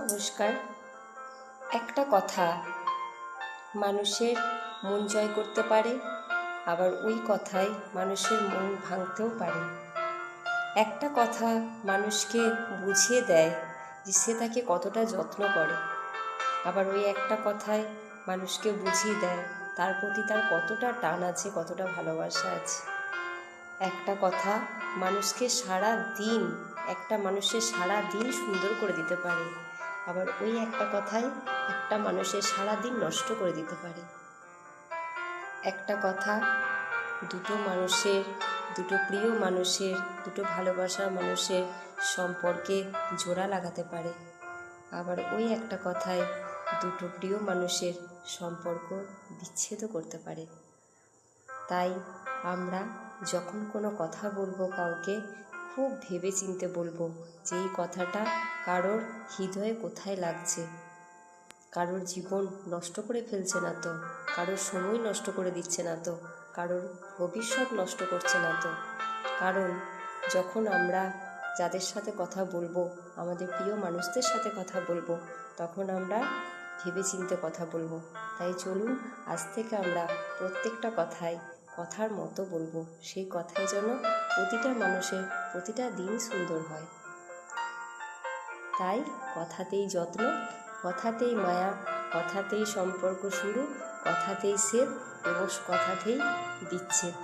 নমস্কার। একটা কথা মানুষের মন জয় করতে পারে, আবার ওই কথায় মানুষের মন ভাঙতেও পারে। একটা কথা মানুষকে বুঝিয়ে দেয় যে সে তাকে কতটা যত্ন করে, আবার ওই একটা কথায় মানুষকে বুঝিয়ে দেয় তার প্রতি তার কতটা টান আছে, কতটা ভালোবাসা আছে। একটা কথা মানুষের সারা দিন সুন্দর করে দিতে পারে, আবার ওই একটা কথাই একটা মানুষের সারা দিন নষ্ট করে দিতে পারে। একটা কথা দুটো প্রিয় মানুষের, দুটো ভালোবাসার মানুষের সম্পর্কে জোড়া লাগাতে পারে, আবার ওই একটা কথায় দুটো প্রিয় মানুষের সম্পর্ক বিচ্ছেদও করতে পারে। তাই আমরা যখন কোনো কথা বলবো কাউকে, খুব ভেবে চিন্তে বলবো যে এই কথাটা কারোর হৃদয়ে কোথায় লাগছে, কারোর জীবন নষ্ট করে ফেলছে না তো, কারোর সময় নষ্ট করে দিচ্ছে না তো, কারোর ভবিষ্যৎ নষ্ট করছে না তো। কারণ যখন আমরা যাদের সাথে কথা বলবো, আমাদের প্রিয় মানুষদের সাথে কথা বলবো, তখন আমরা ভেবে চিন্তে কথা বলবো। তাই চলুন আজ থেকে আমরা প্রত্যেকটা কথার মতো বলবো, সেই কথাই যেন প্রতিটা মানুষের প্রতিটা দিন সুন্দর হয়। তাই কথাতেই যত্ন, কথাতেই মায়া, কথাতেই সম্পর্ক শুরু, কথাতেই শেষ এবং কথাতেই বিচ্ছেদ।